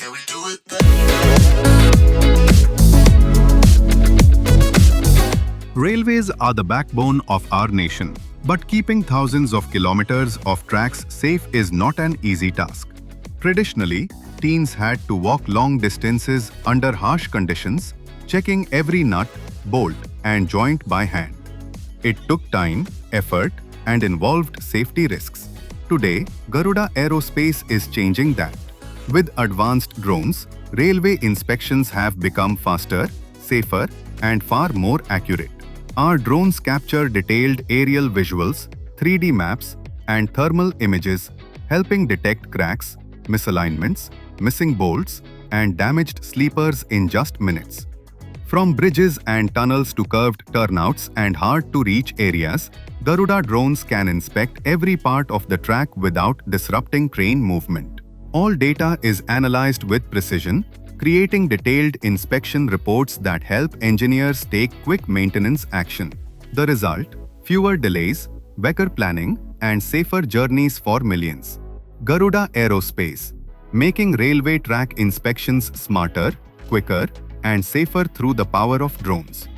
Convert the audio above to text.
Can we do it? Railways are the backbone of our nation, but keeping thousands of kilometers of tracks safe is not an easy task. Traditionally, teens had to walk long distances under harsh conditions, checking every nut, bolt, and joint by hand. It took time, effort, and involved safety risks. Today, Garuda Aerospace is changing that. With advanced drones, railway inspections have become faster, safer, and far more accurate. Our drones capture detailed aerial visuals, 3D maps, and thermal images, helping detect cracks, misalignments, missing bolts, and damaged sleepers in just minutes. From bridges and tunnels to curved turnouts and hard-to-reach areas, Garuda drones can inspect every part of the track without disrupting train movement. All data is analyzed with precision, creating detailed inspection reports that help engineers take quick maintenance action. The result: fewer delays, better planning, and safer journeys for millions. Garuda Aerospace, making railway track inspections smarter, quicker, and safer through the power of drones.